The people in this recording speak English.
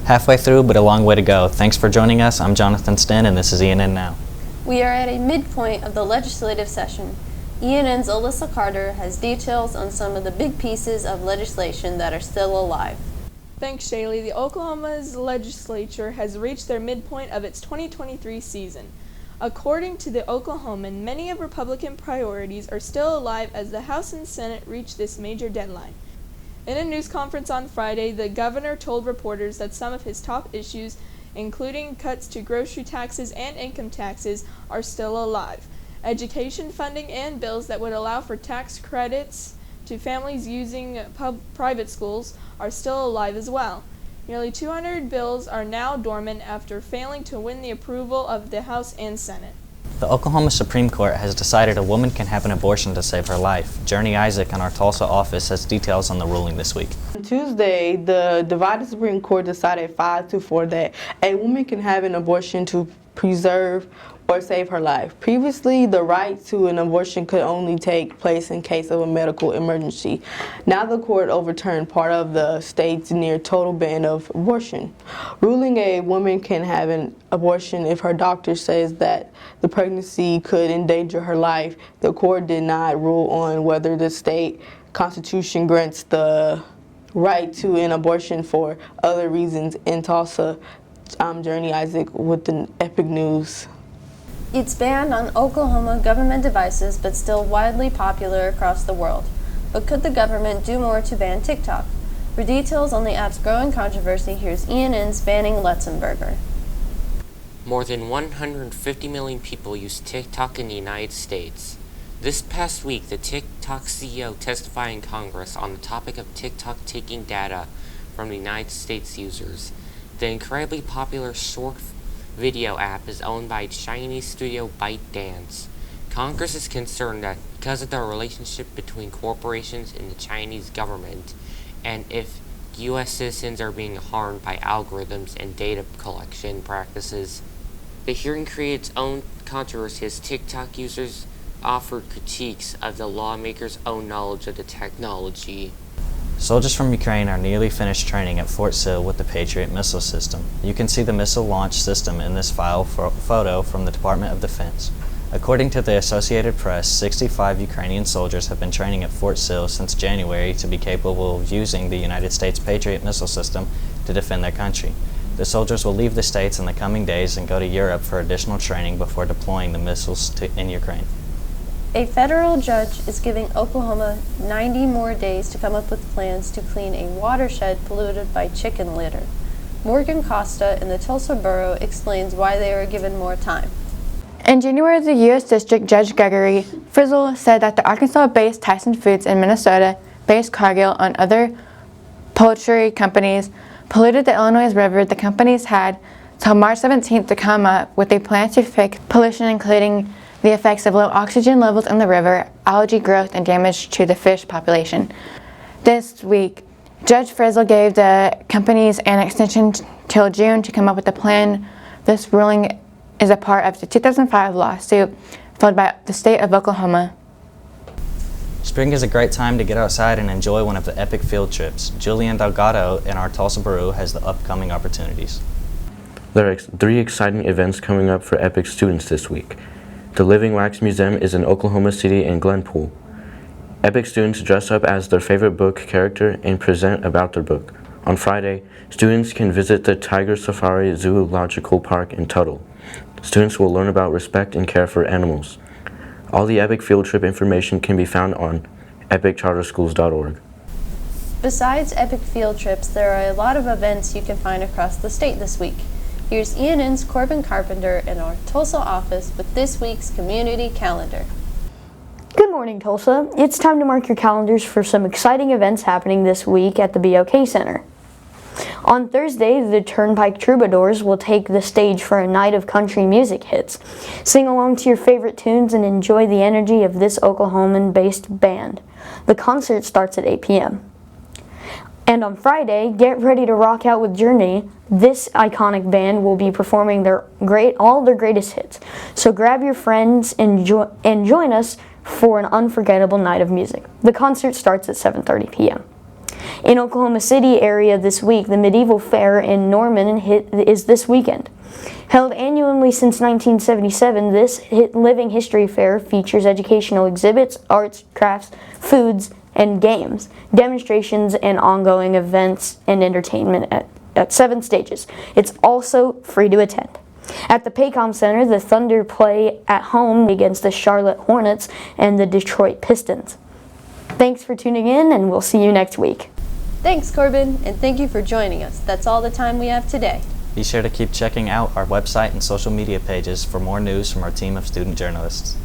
Halfway through, but a long way to go. Thanks for joining us. I'm Jonathan Sten, and this is ENN Now. We are at a midpoint of the legislative session. ENN's Alyssa Carter has details on some of the big pieces of legislation that are still alive. Thanks, Shaylee. The Oklahoma's legislature has reached their midpoint of its 2023 season. According to the Oklahoman, many of Republican priorities are still alive as the House and Senate reach this major deadline. In a news conference on Friday, the governor told reporters that some of his top issues, including cuts to grocery taxes and income taxes, are still alive. Education funding and bills that would allow for tax credits to families using private schools are still alive as well. Nearly 200 bills are now dormant after failing to win the approval of the House and Senate. The Oklahoma Supreme Court has decided a woman can have an abortion to save her life. Journey Isaac in our Tulsa office has details on the ruling this week. On Tuesday, the divided Supreme Court decided 5-4 that a woman can have an abortion to preserve or save her life. Previously, the right to an abortion could only take place in case of a medical emergency. Now the court overturned part of the state's near total ban of abortion, ruling a woman can have an abortion if her doctor says that the pregnancy could endanger her life. The court did not rule on whether the state constitution grants the right to an abortion for other reasons. In Tulsa, I'm Journey Isaac with the Epic News. It's banned on Oklahoma government devices but still widely popular across the world. But could the government do more to ban TikTok? For details on the app's growing controversy, here's ENN's Banning Letzenberger. More than 150 million people use TikTok in the United States. This past week, the TikTok CEO testified in Congress on the topic of TikTok taking data from the United States users. The incredibly popular short video app is owned by Chinese studio ByteDance. Congress is concerned that because of the relationship between corporations and the Chinese government, and if U.S. citizens are being harmed by algorithms and data collection practices. The hearing created its own controversy as TikTok users offered critiques of the lawmakers' own knowledge of the technology. Soldiers from Ukraine are nearly finished training at Fort Sill with the Patriot missile system. You can see the missile launch system in this photo from the Department of Defense. According to the Associated Press, 65 Ukrainian soldiers have been training at Fort Sill since January to be capable of using the United States Patriot missile system to defend their country. The soldiers will leave the States in the coming days and go to Europe for additional training before deploying the missiles in Ukraine. A federal judge is giving Oklahoma 90 more days to come up with plans to clean a watershed polluted by chicken litter. Morgan Costa in the Tulsa Borough explains why they were given more time. In January, the U.S. District Judge Gregory Frizzle said that the Arkansas-based Tyson Foods and Minnesota-based Cargill and other poultry companies polluted the Illinois River. The companies had till March 17th to come up with a plan to fix pollution, including the effects of low oxygen levels in the river, algae growth, and damage to the fish population. This week, Judge Frizzle gave the companies an extension till June to come up with a plan. This ruling is a part of the 2005 lawsuit filed by the state of Oklahoma. Spring is a great time to get outside and enjoy one of the epic field trips. Julian Delgado in our Tulsa Borough has the upcoming opportunities. There are 3 exciting events coming up for epic students this week. The Living Wax Museum is in Oklahoma City and Glenpool. Epic students dress up as their favorite book character and present about their book. On Friday, students can visit the Tiger Safari Zoological Park in Tuttle. Students will learn about respect and care for animals. All the Epic field trip information can be found on epiccharterschools.org. Besides epic field trips, there are a lot of events you can find across the state this week. Here's ENN's Corbin Carpenter in our Tulsa office with this week's community calendar. Good morning, Tulsa. It's time to mark your calendars for some exciting events happening this week at the BOK Center. On Thursday, the Turnpike Troubadours will take the stage for a night of country music hits. Sing along to your favorite tunes and enjoy the energy of this Oklahoman-based band. The concert starts at 8 p.m. And on Friday, get ready to rock out with Journey. This iconic band will be performing all their greatest hits. So grab your friends and join us for an unforgettable night of music. The concert starts at 7:30 p.m. In Oklahoma City area this week, the Medieval Fair in Norman is this weekend. Held annually since 1977, this living history fair features educational exhibits, arts, crafts, foods, and games, demonstrations, and ongoing events and entertainment at 7 stages. It's also free to attend. At the Paycom Center, the Thunder play at home against the Charlotte Hornets and the Detroit Pistons. Thanks for tuning in, and we'll see you next week. Thanks, Corbin, and thank you for joining us. That's all the time we have today. Be sure to keep checking out our website and social media pages for more news from our team of student journalists.